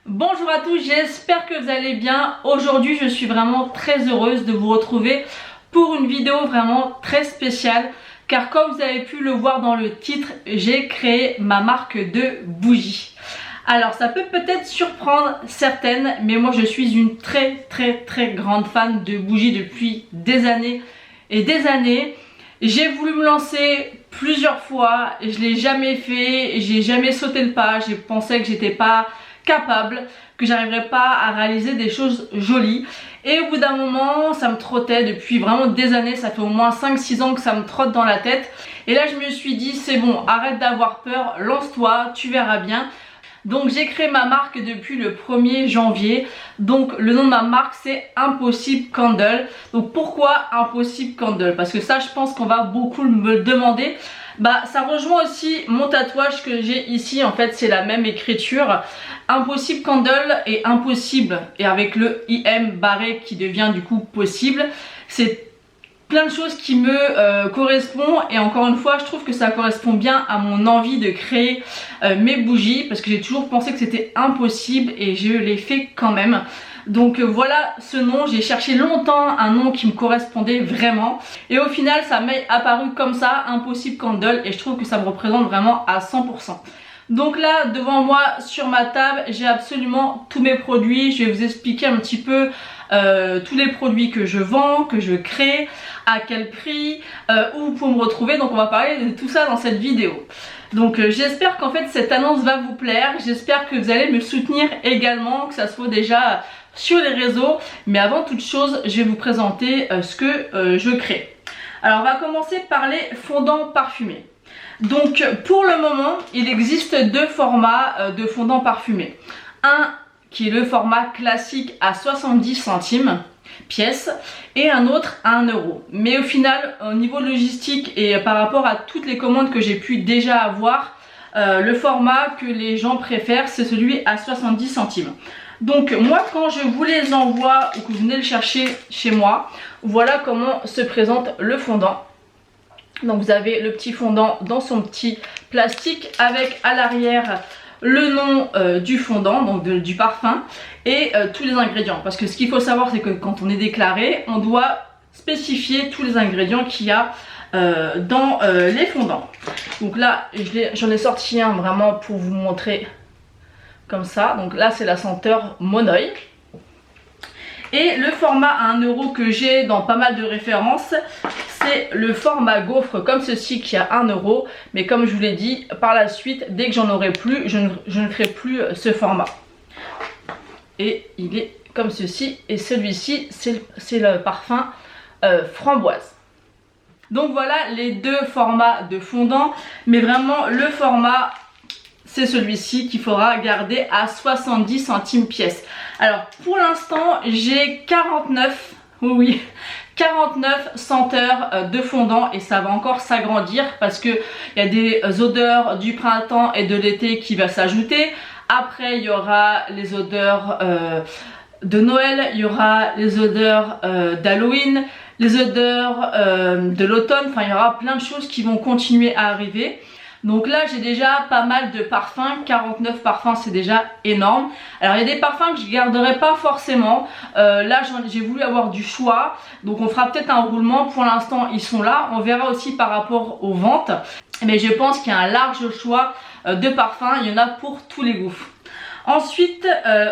Bonjour à tous, j'espère que vous allez bien. Aujourd'hui je suis vraiment très heureuse de vous retrouver pour une vidéo vraiment très spéciale, car comme vous avez pu le voir dans le titre, j'ai créé ma marque de bougies. Alors ça peut peut-être surprendre certaines, mais moi je suis une très grande fan de bougies depuis des années et des années. J'ai voulu me lancer plusieurs fois, je l'ai jamais fait, j'ai jamais sauté le pas, j'ai pensé que j'étais pas capable, que j'arriverais pas à réaliser des choses jolies. Et au bout d'un moment, ça me trottait depuis vraiment des années, ça fait au moins 5-6 ans que ça me trotte dans la tête. Et là je me suis dit, c'est bon, arrête d'avoir peur, lance-toi, tu verras bien. Donc j'ai créé ma marque depuis le 1er janvier. Donc le nom de ma marque c'est Impossible Candle. Donc pourquoi Impossible Candle? Parce que ça je pense qu'on va beaucoup me le demander. Bah ça rejoint aussi mon tatouage que j'ai ici, en fait c'est la même écriture. Impossible Candle et impossible, et avec le IM barré qui devient du coup possible. C'est plein de choses qui me correspondent, et encore une fois je trouve que ça correspond bien à mon envie de créer mes bougies, parce que j'ai toujours pensé que c'était impossible et je l'ai fait quand même. Donc voilà ce nom, j'ai cherché longtemps un nom qui me correspondait vraiment, et au final ça m'est apparu comme ça, Impossible Candle, et je trouve que ça me représente vraiment à 100%. Donc là devant moi sur ma table j'ai absolument tous mes produits. Je vais vous expliquer un petit peu tous les produits que je vends, que je crée, à quel prix, où vous pouvez me retrouver. Donc on va parler de tout ça dans cette vidéo. Donc j'espère qu'en fait cette annonce va vous plaire, j'espère que vous allez me soutenir également, que ça soit déjà sur les réseaux. Mais avant toute chose je vais vous présenter ce que je crée. Alors on va commencer par les fondants parfumés. Donc pour le moment il existe deux formats de fondants parfumés. Un qui est le format classique à 70 centimes pièce, et un autre à 1 euro. Mais au final au niveau logistique et par rapport à toutes les commandes que j'ai pu déjà avoir, le format que les gens préfèrent c'est celui à 70 centimes. Donc moi quand je vous les envoie ou que vous venez le chercher chez moi, voilà comment se présente le fondant. Donc vous avez le petit fondant dans son petit plastique avec à l'arrière le nom du fondant, donc du parfum, et tous les ingrédients. Parce que ce qu'il faut savoir c'est que quand on est déclaré, on doit spécifier tous les ingrédients qu'il y a dans les fondants. Donc là j'en ai sorti un vraiment pour vous montrer comme ça. Donc là c'est la senteur Monoï. Et le format à 1 euro que j'ai dans pas mal de références, c'est le format gaufre comme ceci qui a 1 euro. Mais comme je vous l'ai dit, par la suite, dès que j'en aurai plus, je ne ferai plus ce format. Et il est comme ceci. Et celui-ci, c'est le parfum framboise. Donc voilà les deux formats de fondant. Mais vraiment, le format, c'est celui-ci qu'il faudra garder à 70 centimes pièce. Alors pour l'instant j'ai 49, oui, 49 senteurs de fondant, et ça va encore s'agrandir parce que il y a des odeurs du printemps et de l'été qui va s'ajouter. Après il y aura les odeurs de Noël, il y aura les odeurs d'Halloween, les odeurs de l'automne, enfin il y aura plein de choses qui vont continuer à arriver. Donc là j'ai déjà pas mal de parfums, 49 parfums c'est déjà énorme. Alors il y a des parfums que je garderai pas forcément, là j'ai voulu avoir du choix, donc on fera peut-être un roulement. Pour l'instant ils sont là, on verra aussi par rapport aux ventes. Mais je pense qu'il y a un large choix de parfums, il y en a pour tous les goûts. Ensuite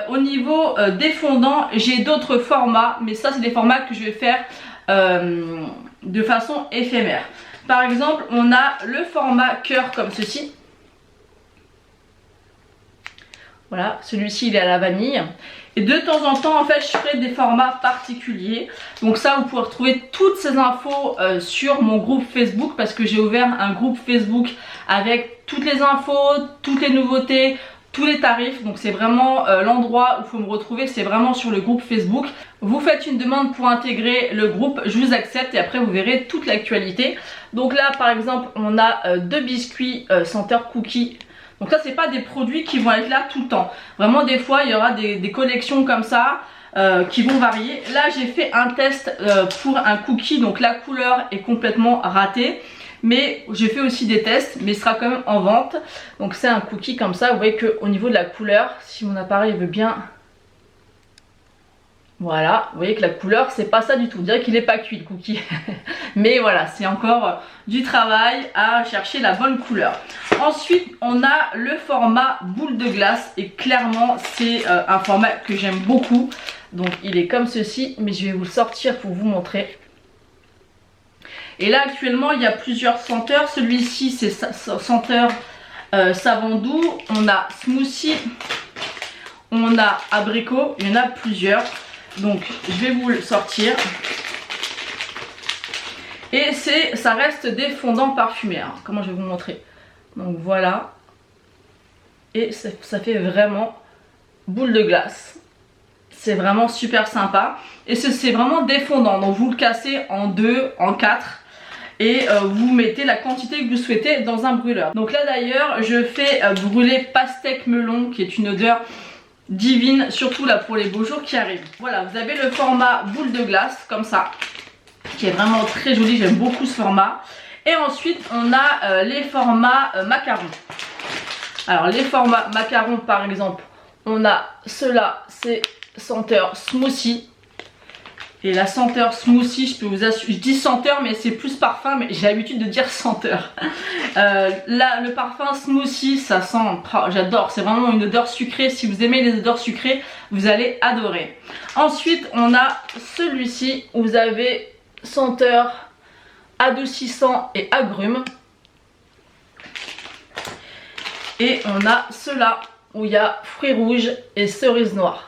au niveau des fondants j'ai d'autres formats, mais ça c'est des formats que je vais faire de façon éphémère. Par exemple, on a le format cœur comme ceci. Voilà, celui-ci il est à la vanille. Et de temps en temps, en fait, je ferai des formats particuliers. Donc ça, vous pouvez retrouver toutes ces infos sur mon groupe Facebook, parce que j'ai ouvert un groupe Facebook avec toutes les infos, toutes les nouveautés, tous les tarifs. Donc c'est vraiment l'endroit où il faut me retrouver, c'est vraiment sur le groupe Facebook. Vous faites une demande pour intégrer le groupe, je vous accepte, et après vous verrez toute l'actualité. Donc là par exemple on a deux biscuits senteur cookie. Donc ça c'est pas des produits qui vont être là tout le temps. Vraiment des fois il y aura des collections comme ça qui vont varier. Là j'ai fait un test pour un cookie, donc la couleur est complètement ratée. mais j'ai fait aussi des tests, mais il sera quand même en vente. Donc c'est un cookie comme ça, vous voyez qu'au niveau de la couleur, si mon appareil veut bien... Voilà, vous voyez que la couleur c'est pas ça du tout, on dirait qu'il est pas cuit le cookie. Mais voilà, c'est encore du travail à chercher la bonne couleur. Ensuite on a le format boule de glace et clairement c'est un format que j'aime beaucoup. Donc il est comme ceci, mais je vais vous le sortir pour vous montrer. Et là actuellement il y a plusieurs senteurs, celui-ci c'est senteur savon doux, on a smoothie, on a abricot, il y en a plusieurs. Donc je vais vous le sortir. Et ça reste des fondants parfumés. Alors, comment je vais vous montrer? Donc voilà. Et ça fait vraiment boule de glace. C'est vraiment super sympa. Et c'est vraiment des fondants. Donc vous le cassez en 2, en 4. Et vous mettez la quantité que vous souhaitez dans un brûleur. Donc là d'ailleurs je fais brûler pastèque melon, qui est une odeur divine, surtout là pour les beaux jours qui arrivent. Voilà, vous avez le format boule de glace comme ça, qui est vraiment très joli, j'aime beaucoup ce format. Et ensuite on a les formats macarons. Alors les formats macarons par exemple, on a ceux-là, c'est senteur smoothie. Et la senteur smoothie, je peux vous assurer, je dis senteur mais c'est plus parfum, mais j'ai l'habitude de dire senteur. Là le parfum smoothie, ça sent, oh, j'adore, c'est vraiment une odeur sucrée. Si vous aimez les odeurs sucrées, vous allez adorer. Ensuite on a celui-ci où vous avez senteur adoucissant et agrumes. Et on a ceux-là où il y a fruits rouges et cerises noires.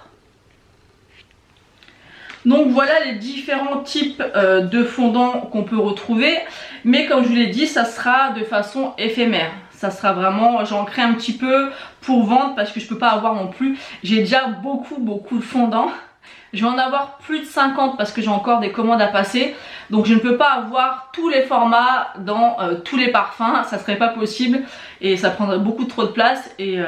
Donc voilà les différents types de fondants qu'on peut retrouver. Mais comme je vous l'ai dit, ça sera de façon éphémère. Ça sera vraiment, j'en crée un petit peu pour vendre parce que je peux pas avoir non plus. J'ai déjà beaucoup de fondants. Je vais en avoir plus de 50 parce que j'ai encore des commandes à passer. Donc je ne peux pas avoir tous les formats dans tous les parfums. Ça serait pas possible et ça prendrait beaucoup trop de place. Et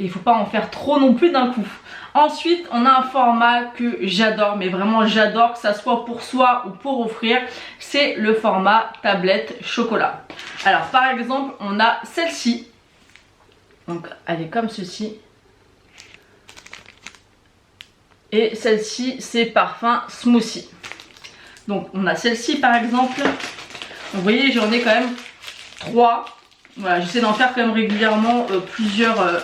il ne faut pas en faire trop non plus d'un coup. Ensuite on a un format que j'adore, mais vraiment j'adore, que ça soit pour soi ou pour offrir. C'est le format tablette chocolat. Alors par exemple on a celle-ci. Donc elle est comme ceci. Et celle-ci c'est parfum smoothie. Donc on a celle-ci par exemple. Vous voyez j'en ai quand même 3. Voilà, j'essaie d'en faire quand même régulièrement plusieurs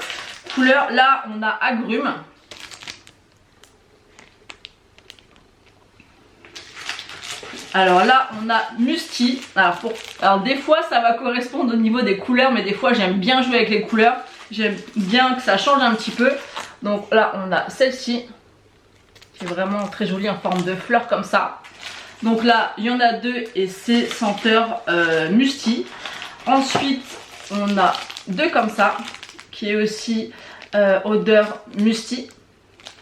couleurs. Là on a agrumes. Alors là on a Musti. Alors des fois ça va correspondre au niveau des couleurs, mais des fois j'aime bien jouer avec les couleurs. J'aime bien que ça change un petit peu. Donc là on a celle-ci qui est vraiment très jolie en forme de fleur comme ça. Donc là il y en a 2 et c'est senteur Musti. Ensuite on a 2 comme ça qui est aussi odeur Musti.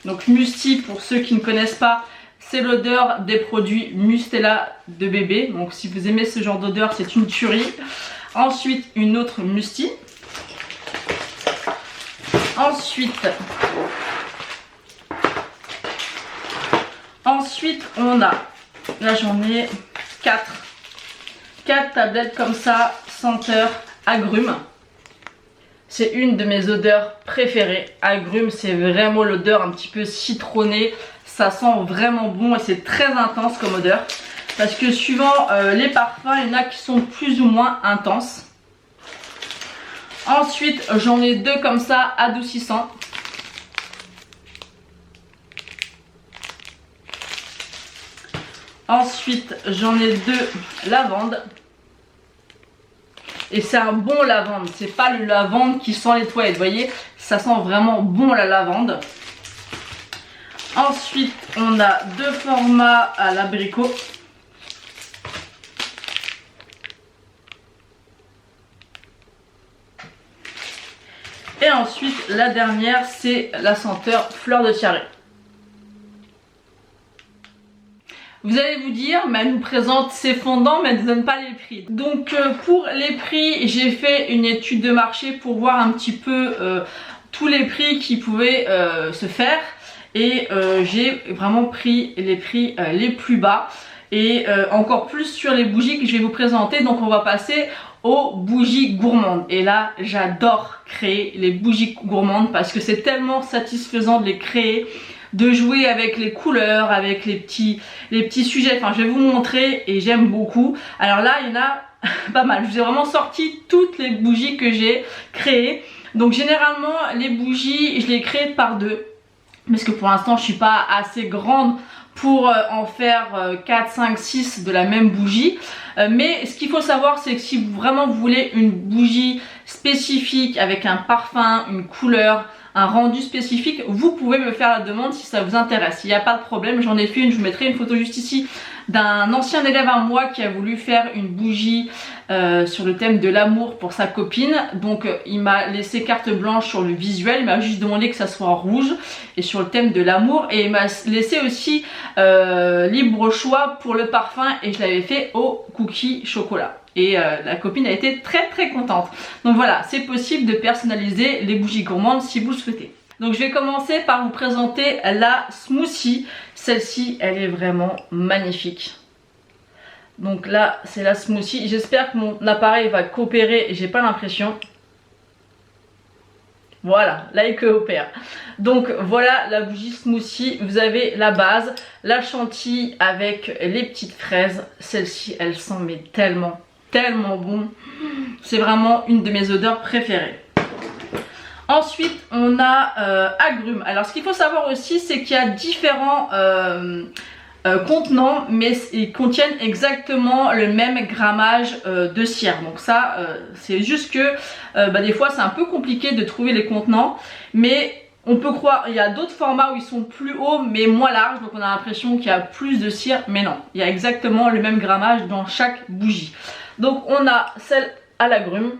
Donc Musti, pour ceux qui ne connaissent pas, c'est l'odeur des produits Mustela de bébé. Donc si vous aimez ce genre d'odeur, c'est une tuerie. Ensuite une autre Musti. Ensuite on a, là j'en ai 4 tablettes comme ça, senteur agrumes. C'est une de mes odeurs préférées. Agrumes, c'est vraiment l'odeur un petit peu citronnée. Ça sent vraiment bon et c'est très intense comme odeur. Parce que suivant les parfums, il y en a qui sont plus ou moins intenses. Ensuite, j'en ai 2 comme ça, adoucissants. Ensuite, j'en ai 2 lavande. Et c'est un bon lavande, c'est pas le lavande qui sent les toilettes, vous voyez, ça sent vraiment bon la lavande. Ensuite, on a 2 formats à l'abricot. Et ensuite, la dernière, c'est la senteur fleur de tiare. Vous allez vous dire, mais elle nous présente ses fondants, mais elle ne donne pas les prix. Donc pour les prix, j'ai fait une étude de marché pour voir un petit peu tous les prix qui pouvaient se faire. Et j'ai vraiment pris les prix les plus bas. et encore plus sur les bougies que je vais vous présenter. Donc on va passer aux bougies gourmandes. Et là, j'adore créer les bougies gourmandes parce que c'est tellement satisfaisant de les créer, de jouer avec les couleurs, avec les petits sujets. Enfin, je vais vous montrer et j'aime beaucoup. Alors là, il y en a pas mal. Je vous ai vraiment sorti toutes les bougies que j'ai créées. Donc généralement, les bougies, je les crée par deux. Parce que pour l'instant, je suis pas assez grande pour en faire 4, 5, 6 de la même bougie. Mais ce qu'il faut savoir, c'est que si vraiment vous voulez une bougie spécifique avec un parfum, une couleur, un rendu spécifique, vous pouvez me faire la demande si ça vous intéresse. Il n'y a pas de problème, j'en ai fait une, je vous mettrai une photo juste ici d'un ancien élève à moi qui a voulu faire une bougie sur le thème de l'amour pour sa copine. Donc il m'a laissé carte blanche sur le visuel, il m'a juste demandé que ça soit rouge et sur le thème de l'amour, et il m'a laissé aussi libre choix pour le parfum et je l'avais fait au cookie chocolat. Et la copine a été très très contente. Donc voilà, c'est possible de personnaliser les bougies gourmandes si vous le souhaitez. Donc je vais commencer par vous présenter la smoothie. Celle-ci, elle est vraiment magnifique. Donc là, c'est la smoothie. J'espère que mon appareil va coopérer et j'ai pas l'impression. Voilà, là il coopère. Donc voilà la bougie smoothie. Vous avez la base, la chantilly avec les petites fraises. Celle-ci, elle sent mais tellement bon. C'est vraiment une de mes odeurs préférées. Ensuite, on a agrumes. Alors, ce qu'il faut savoir aussi, c'est qu'il y a différents contenants, mais ils contiennent exactement le même grammage de cire. Donc ça, c'est juste que des fois, c'est un peu compliqué de trouver les contenants, mais on peut croire, il y a d'autres formats où ils sont plus hauts mais moins larges, donc on a l'impression qu'il y a plus de cire, mais non, il y a exactement le même grammage dans chaque bougie. Donc on a celle à l'agrumes.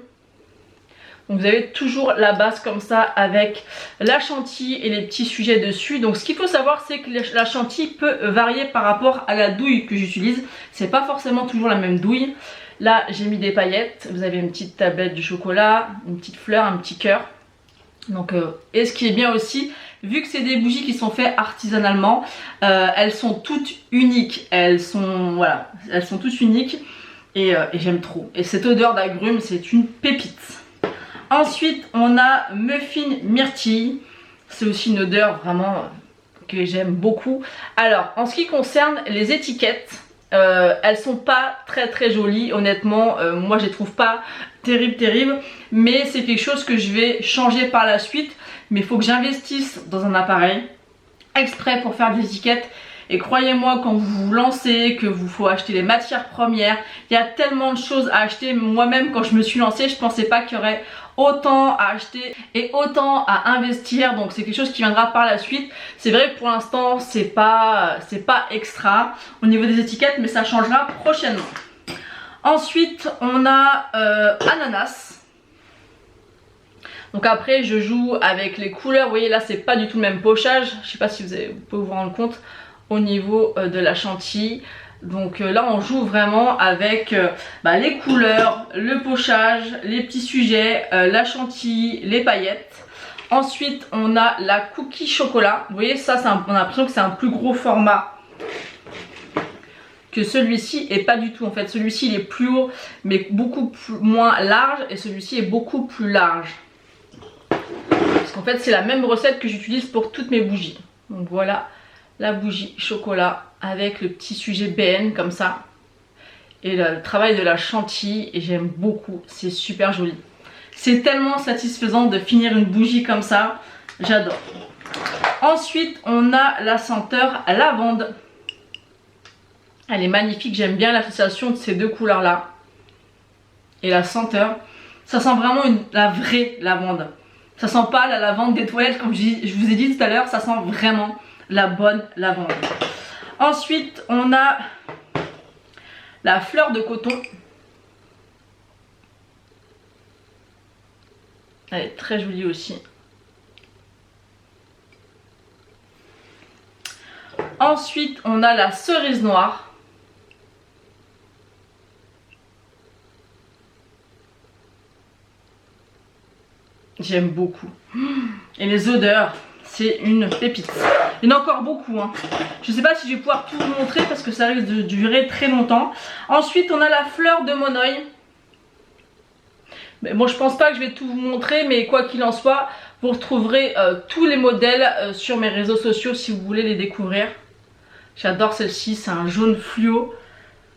Donc vous avez toujours la base comme ça avec la chantilly et les petits sujets dessus. Donc ce qu'il faut savoir, c'est que la chantilly peut varier par rapport à la douille que j'utilise. C'est pas forcément toujours la même douille. Là j'ai mis des paillettes, vous avez une petite tablette de chocolat, une petite fleur, un petit cœur. Donc et ce qui est bien aussi, vu que c'est des bougies qui sont faites artisanalement, elles sont toutes uniques. Elles sont toutes uniques et j'aime trop. Et cette odeur d'agrumes, c'est une pépite. Ensuite, on a muffin myrtille. C'est aussi une odeur vraiment que j'aime beaucoup. Alors, en ce qui concerne les étiquettes, elles sont pas très jolies. Honnêtement, moi je les trouve pas terribles. Mais c'est quelque chose que je vais changer par la suite. Mais il faut que j'investisse dans un appareil exprès pour faire des étiquettes. Et croyez-moi, quand vous vous lancez, que vous faut acheter les matières premières, il y a tellement de choses à acheter. Moi-même, quand je me suis lancée, je pensais pas qu'il y aurait autant à acheter et autant à investir. Donc c'est quelque chose qui viendra par la suite. C'est vrai que pour l'instant, c'est pas extra au niveau des étiquettes, mais ça changera prochainement. Ensuite, on a ananas. Donc après, je joue avec les couleurs. Vous voyez, là, c'est pas du tout le même pochage. Je sais pas si vous pouvez vous rendre compte au niveau de la chantilly. Donc là on joue vraiment avec les couleurs, le pochage, les petits sujets, la chantilly, les paillettes. Ensuite on a la cookie chocolat. Vous voyez ça, on a l'impression que c'est un plus gros format que celui-ci, et pas du tout en fait. Celui-ci il est plus haut mais beaucoup moins large, et celui-ci est beaucoup plus large. Parce qu'en fait c'est la même recette que j'utilise pour toutes mes bougies. Donc voilà la bougie chocolat avec le petit sujet BN comme ça, et le travail de la chantilly, et j'aime beaucoup, c'est super joli. C'est tellement satisfaisant de finir une bougie comme ça, j'adore. Ensuite on a la senteur lavande. Elle est magnifique, j'aime bien l'association de ces deux couleurs là. Et la senteur, ça sent vraiment la vraie lavande. Ça sent pas la lavande des toilettes comme je vous ai dit tout à l'heure, ça sent vraiment la bonne lavande. Ensuite on a la fleur de coton. Elle est très jolie aussi. Ensuite on a la cerise noire. J'aime beaucoup. Et les odeurs, c'est une pépite. Il y en a encore beaucoup, hein. Je ne sais pas si je vais pouvoir tout vous montrer parce que ça risque de durer très longtemps. Ensuite on a la fleur de Monoï. Mais bon, je pense pas que je vais tout vous montrer, mais quoi qu'il en soit, vous retrouverez tous les modèles sur mes réseaux sociaux si vous voulez les découvrir. J'adore celle-ci, c'est un jaune fluo.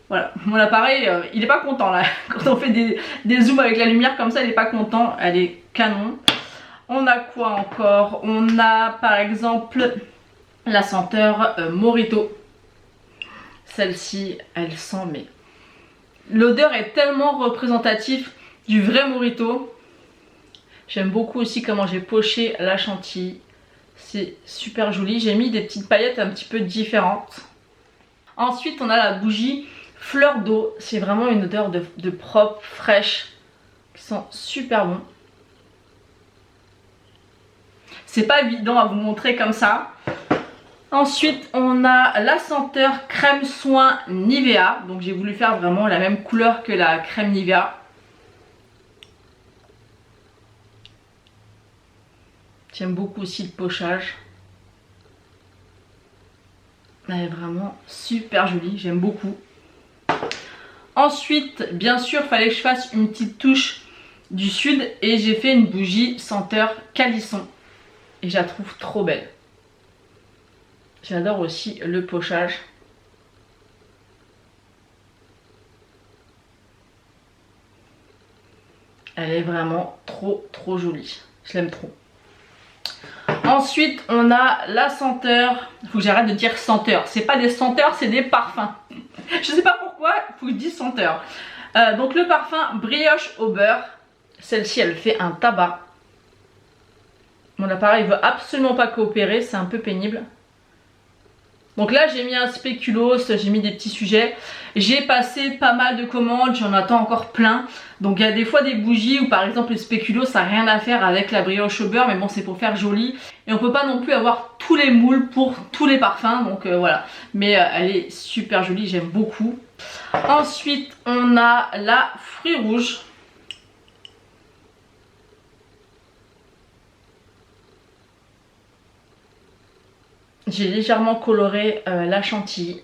Voilà, mon appareil, il est pas content là. Quand on fait des zooms avec la lumière comme ça, il est pas content. Elle est canon. On a quoi encore? On a par exemple la senteur Mojito. Celle-ci, elle sent, mais l'odeur est tellement représentative du vrai Mojito. J'aime beaucoup aussi comment j'ai poché la chantilly. C'est super joli. J'ai mis des petites paillettes un petit peu différentes. Ensuite, on a la bougie fleur d'eau. C'est vraiment une odeur de propre, fraîche, qui sent super bon. C'est pas évident à vous montrer comme ça. Ensuite, on a la senteur crème soin Nivea. Donc j'ai voulu faire vraiment la même couleur que la crème Nivea. J'aime beaucoup aussi le pochage. Elle est vraiment super jolie, j'aime beaucoup. Ensuite, bien sûr, il fallait que je fasse une petite touche du sud et j'ai fait une bougie senteur calisson. Et je la trouve trop belle. J'adore aussi le pochage. Elle est vraiment trop jolie. Je l'aime trop. Ensuite, on a la senteur. Il faut que j'arrête de dire senteur. C'est pas des senteurs, c'est des parfums. Je sais pas pourquoi, il faut que je dise senteur. Donc le parfum brioche au beurre. Celle-ci, elle fait un tabac. Mon appareil veut absolument pas coopérer, c'est un peu pénible. Donc là, j'ai mis un spéculoos, j'ai mis des petits sujets. J'ai passé pas mal de commandes, j'en attends encore plein. Donc il y a des fois des bougies où par exemple le spéculoos, ça n'a rien à faire avec la brioche au beurre, mais bon, c'est pour faire joli. Et on peut pas non plus avoir tous les moules pour tous les parfums, donc voilà. Mais elle est super jolie, j'aime beaucoup. Ensuite, on a la fruit rouge. J'ai légèrement coloré la chantilly.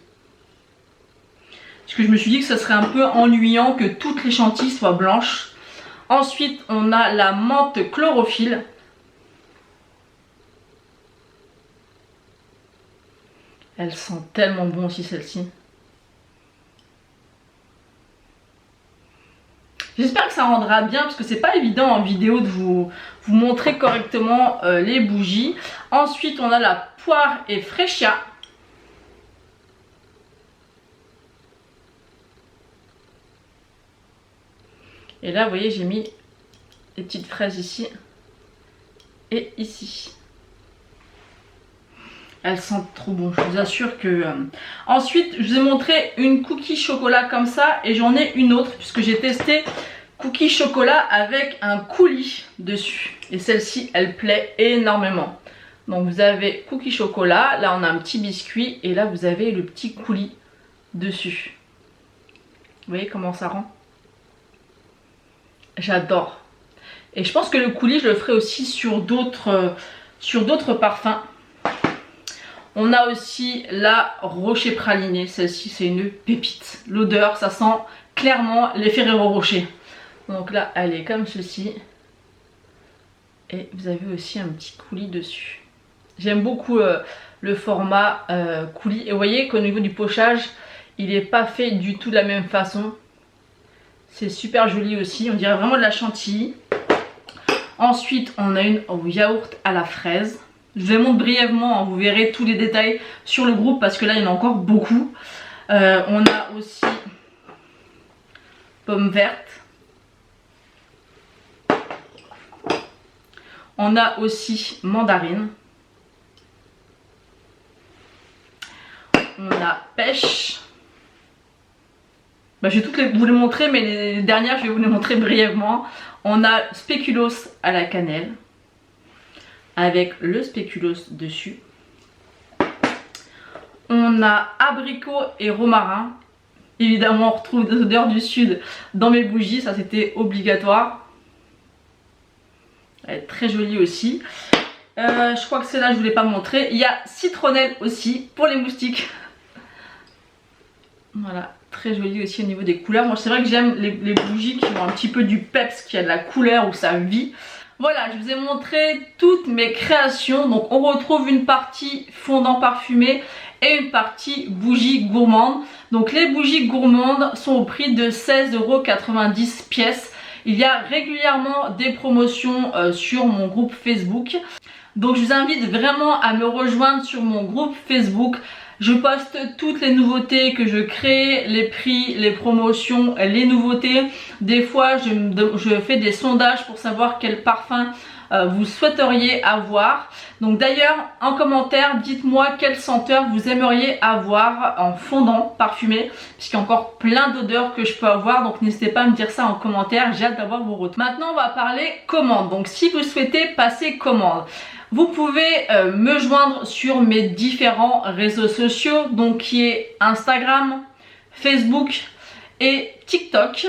Parce que je me suis dit que ça serait un peu ennuyant que toutes les chantilly soient blanches. Ensuite, on a la menthe chlorophylle. Elle sent tellement bon aussi celle-ci. J'espère que ça rendra bien parce que c'est pas évident en vidéo de vous montrer correctement les bougies. Ensuite, on a la poire et freschia. Et là, vous voyez, j'ai mis des petites fraises ici et ici. Elles sentent trop bon, je vous assure que... Ensuite, je vous ai montré une cookie chocolat comme ça et j'en ai une autre puisque j'ai testé cookie chocolat avec un coulis dessus. Et celle-ci, elle plaît énormément. Donc vous avez cookie chocolat, là on a un petit biscuit et là vous avez le petit coulis dessus. Vous voyez comment ça rend? J'adore. Et je pense que le coulis, je le ferai aussi sur d'autres parfums. On a aussi la Rocher pralinée. Celle-ci, c'est une pépite. L'odeur, ça sent clairement les Ferrero Rocher. Donc là, elle est comme ceci. Et vous avez aussi un petit coulis dessus. J'aime beaucoup le format coulis. Et vous voyez qu'au niveau du pochage, il n'est pas fait du tout de la même façon. C'est super joli aussi. On dirait vraiment de la chantilly. Ensuite, on a une yaourt à la fraise. Je vous les montre brièvement, hein, vous verrez tous les détails sur le groupe parce que là il y en a encore beaucoup. On a aussi pomme verte. On a aussi mandarine. On a pêche. Je vais toutes vous les montrer, mais les dernières je vais vous les montrer brièvement. On a spéculoos à la cannelle. Avec le spéculoos dessus. On a abricot et romarin. Évidemment, on retrouve des odeurs du sud dans mes bougies. Ça, c'était obligatoire. Elle est très jolie aussi. Je crois que c'est là, je voulais pas montrer. Il y a citronnelle aussi pour les moustiques. Voilà, très joli aussi au niveau des couleurs. Moi c'est vrai que j'aime les bougies qui ont un petit peu du peps, qui a de la couleur, où ça vit. Voilà, je vous ai montré toutes mes créations. Donc on retrouve une partie fondant parfumé et une partie bougie gourmande. Donc les bougies gourmandes sont au prix de 16,90 € pièce. Il y a régulièrement des promotions sur mon groupe Facebook. Donc je vous invite vraiment à me rejoindre sur mon groupe Facebook. Je poste toutes les nouveautés que je crée, les prix, les promotions, les nouveautés. Des fois je fais des sondages pour savoir quel parfum vous souhaiteriez avoir. Donc d'ailleurs en commentaire dites-moi quelle senteur vous aimeriez avoir en fondant parfumé, puisqu'il y a encore plein d'odeurs que je peux avoir, donc n'hésitez pas à me dire ça en commentaire, j'ai hâte d'avoir vos retours. Maintenant on va parler commande. Donc si vous souhaitez passer commande, vous pouvez me joindre sur mes différents réseaux sociaux, donc qui est Instagram, Facebook et TikTok.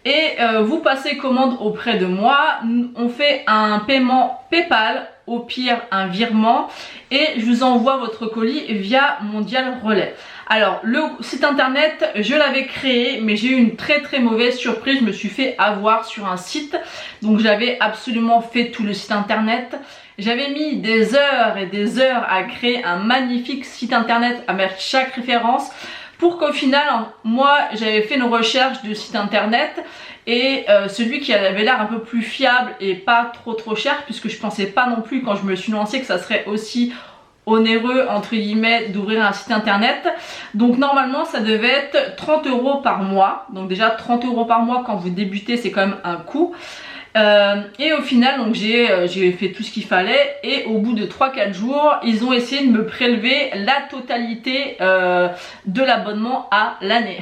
Et vous passez commande auprès de moi, on fait un paiement PayPal, au pire un virement, et je vous envoie votre colis via Mondial Relais. Alors le site internet je l'avais créé, mais j'ai eu une très mauvaise surprise. Je me suis fait avoir sur un site, donc j'avais absolument fait tout le site internet. J'avais mis des heures et des heures à créer un magnifique site internet, à mettre chaque référence, pour qu'au final, moi j'avais fait une recherche de site internet et celui qui avait l'air un peu plus fiable et pas trop cher, puisque je pensais pas non plus quand je me suis lancée que ça serait aussi onéreux entre guillemets d'ouvrir un site internet. Donc normalement ça devait être 30 € par mois. Donc déjà 30 € par mois quand vous débutez, c'est quand même un coût. Et au final donc j'ai fait tout ce qu'il fallait, et au bout de 3-4 jours ils ont essayé de me prélever la totalité de l'abonnement à l'année.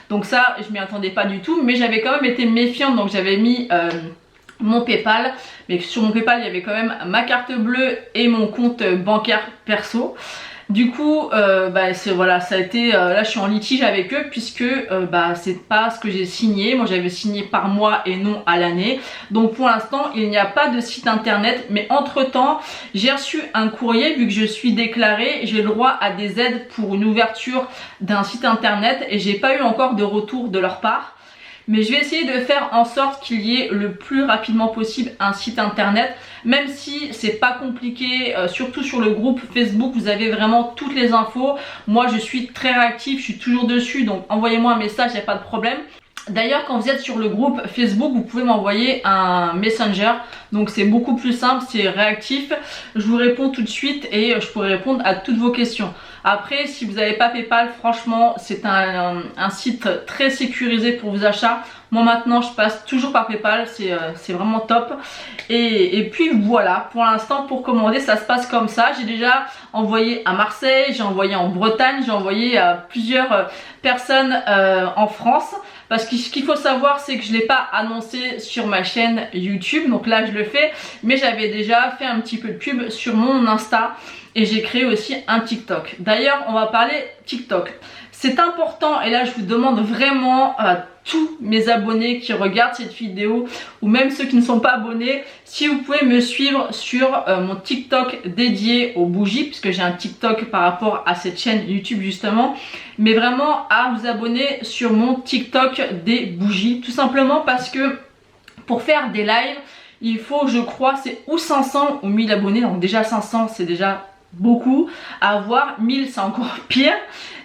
Donc ça je m'y attendais pas du tout, mais j'avais quand même été méfiante, donc j'avais mis mon PayPal, mais sur mon PayPal il y avait quand même ma carte bleue et mon compte bancaire perso. Du coup voilà, ça a été là je suis en litige avec eux, puisque c'est pas ce que j'ai signé. Moi j'avais signé par mois et non à l'année. Donc pour l'instant il n'y a pas de site internet, mais entre temps j'ai reçu un courrier. Vu que je suis déclarée, j'ai le droit à des aides pour une ouverture d'un site internet, et j'ai pas eu encore de retour de leur part. Mais je vais essayer de faire en sorte qu'il y ait le plus rapidement possible un site internet, même si c'est pas compliqué, surtout sur le groupe Facebook, vous avez vraiment toutes les infos. Moi je suis très réactive, je suis toujours dessus, donc envoyez-moi un message, il n'y a pas de problème. D'ailleurs quand vous êtes sur le groupe Facebook, vous pouvez m'envoyer un messenger, donc c'est beaucoup plus simple, c'est réactif, je vous réponds tout de suite et je pourrai répondre à toutes vos questions. Après si vous n'avez pas PayPal, franchement c'est un site très sécurisé pour vos achats. Moi maintenant je passe toujours par PayPal, c'est vraiment top. Et puis voilà, pour l'instant pour commander ça se passe comme ça. J'ai déjà envoyé à Marseille, j'ai envoyé en Bretagne, j'ai envoyé à plusieurs personnes en France. Parce que ce qu'il faut savoir, c'est que je ne l'ai pas annoncé sur ma chaîne YouTube, donc là je le fais, mais j'avais déjà fait un petit peu de pub sur mon Insta et j'ai créé aussi un TikTok. D'ailleurs on va parler TikTok. C'est important, et là je vous demande vraiment à tous mes abonnés qui regardent cette vidéo, ou même ceux qui ne sont pas abonnés, si vous pouvez me suivre sur mon TikTok dédié aux bougies, puisque j'ai un TikTok par rapport à cette chaîne YouTube justement, mais vraiment à vous abonner sur mon TikTok des bougies, tout simplement parce que pour faire des lives, il faut, je crois, c'est ou 500 ou 1000 abonnés. Donc déjà 500 c'est déjà beaucoup à avoir, 1000 c'est encore pire.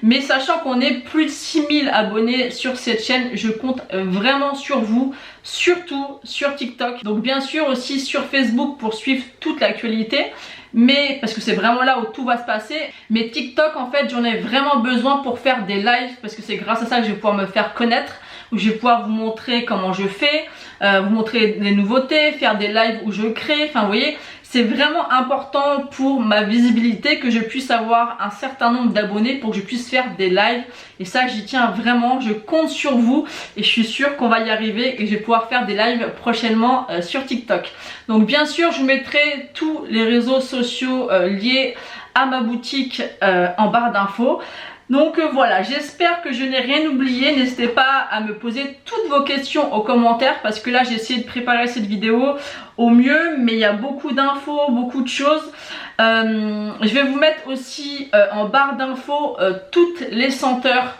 Mais sachant qu'on est plus de 6000 abonnés sur cette chaîne, je compte vraiment sur vous, surtout sur TikTok. Donc bien sûr aussi sur Facebook pour suivre toute l'actualité, mais parce que c'est vraiment là où tout va se passer. Mais TikTok en fait j'en ai vraiment besoin pour faire des lives, parce que c'est grâce à ça que je vais pouvoir me faire connaître, où je vais pouvoir vous montrer comment je fais, vous montrer les nouveautés, faire des lives où je crée, enfin vous voyez. C'est vraiment important pour ma visibilité que je puisse avoir un certain nombre d'abonnés pour que je puisse faire des lives. Et ça j'y tiens vraiment, je compte sur vous et je suis sûre qu'on va y arriver et que je vais pouvoir faire des lives prochainement sur TikTok. Donc bien sûr je vous mettrai tous les réseaux sociaux liés à ma boutique en barre d'infos. Donc voilà, j'espère que je n'ai rien oublié. N'hésitez pas à me poser toutes vos questions aux commentaires parce que là j'ai essayé de préparer cette vidéo au mieux, mais il y a beaucoup d'infos, beaucoup de choses. Je vais vous mettre aussi en barre d'infos toutes les senteurs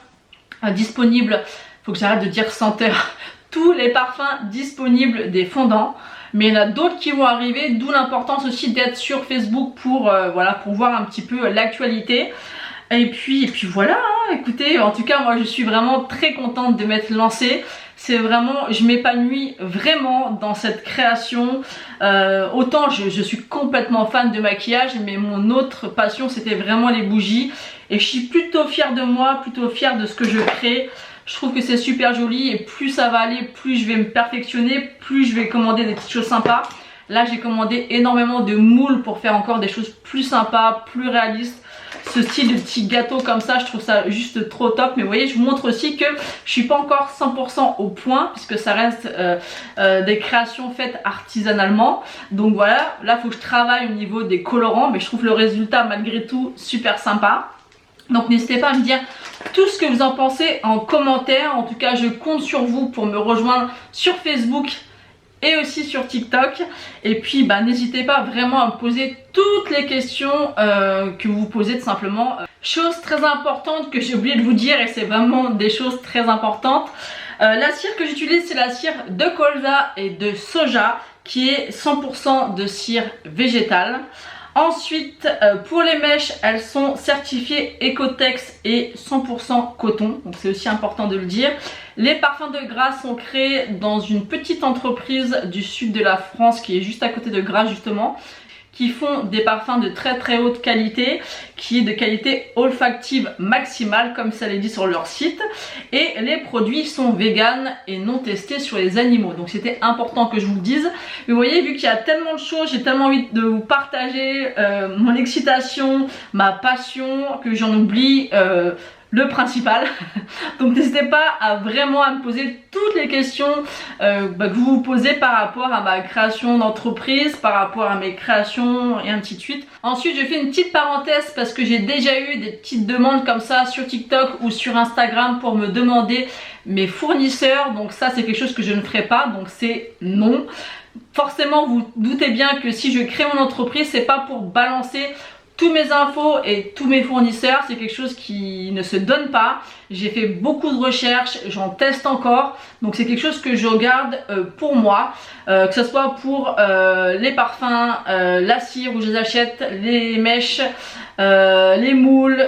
disponibles. Faut que j'arrête de dire senteurs. Tous les parfums disponibles des fondants. Mais il y en a d'autres qui vont arriver, d'où l'importance aussi d'être sur Facebook pour, voilà, pour voir un petit peu l'actualité. Et puis voilà, hein, écoutez, en tout cas moi je suis vraiment très contente de m'être lancée. C'est vraiment, je m'épanouis vraiment dans cette création. Autant je suis complètement fan de maquillage, mais mon autre passion c'était vraiment les bougies. Et je suis plutôt fière de moi, plutôt fière de ce que je crée. Je trouve que c'est super joli et plus ça va aller, plus je vais me perfectionner, plus je vais commander des petites choses sympas. Là j'ai commandé énormément de moules pour faire encore des choses plus sympas, plus réalistes. Ce style de petit gâteau comme ça, je trouve ça juste trop top. Mais vous voyez, je vous montre aussi que je suis pas encore 100% au point puisque ça reste des créations faites artisanalement. Donc voilà, là il faut que je travaille au niveau des colorants, mais je trouve le résultat malgré tout super sympa. Donc n'hésitez pas à me dire tout ce que vous en pensez en commentaire. En tout cas, je compte sur vous pour me rejoindre sur Facebook et aussi sur TikTok. Et puis n'hésitez pas vraiment à me poser toutes les questions que vous posez tout simplement. Chose très importante que j'ai oublié de vous dire, et c'est vraiment des choses très importantes. La cire que j'utilise, c'est la cire de colza et de soja qui est 100% de cire végétale. Ensuite, pour les mèches, elles sont certifiées Ecotex et 100% coton, donc c'est aussi important de le dire. Les parfums de Grasse sont créés dans une petite entreprise du sud de la France qui est juste à côté de Grasse justement, qui font des parfums de très haute qualité, qui est de qualité olfactive maximale comme ça l'est dit sur leur site. Et les produits sont vegan et non testés sur les animaux, donc c'était important que je vous le dise. Mais vous voyez, vu qu'il y a tellement de choses, j'ai tellement envie de vous partager mon excitation, ma passion, que j'en oublie le principal. Donc n'hésitez pas à vraiment à me poser toutes les questions que vous vous posez par rapport à ma création d'entreprise, par rapport à mes créations et ainsi de suite. Ensuite je fais une petite parenthèse parce que j'ai déjà eu des petites demandes comme ça sur TikTok ou sur Instagram pour me demander mes fournisseurs. Donc ça c'est quelque chose que je ne ferai pas, donc c'est non. Forcément vous doutez bien que si je crée mon entreprise, c'est pas pour balancer tous mes infos et tous mes fournisseurs, c'est quelque chose qui ne se donne pas. J'ai fait beaucoup de recherches, j'en teste encore, donc c'est quelque chose que je regarde pour moi, que ce soit pour les parfums, la cire où je les achète, les mèches, les moules,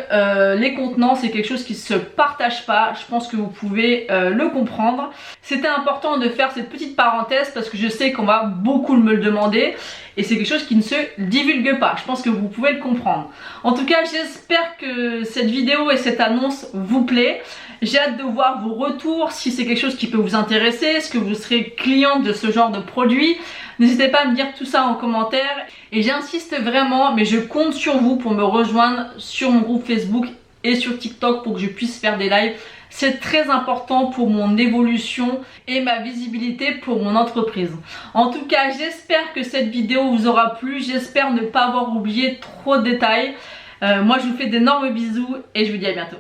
les contenants, c'est quelque chose qui se partage pas. Je pense que vous pouvez le comprendre. C'était important de faire cette petite parenthèse parce que je sais qu'on va beaucoup me le demander et c'est quelque chose qui ne se divulgue pas. Je pense que vous pouvez le comprendre. En tout cas, j'espère que cette vidéo et cette annonce vous plaît. J'ai hâte de voir vos retours, si c'est quelque chose qui peut vous intéresser, est-ce que vous serez cliente de ce genre de produit. N'hésitez pas à me dire tout ça en commentaire. Et j'insiste vraiment, mais je compte sur vous pour me rejoindre sur mon groupe Facebook et sur TikTok pour que je puisse faire des lives. C'est très important pour mon évolution et ma visibilité pour mon entreprise. En tout cas, j'espère que cette vidéo vous aura plu. J'espère ne pas avoir oublié trop de détails. Moi, je vous fais d'énormes bisous et je vous dis à bientôt.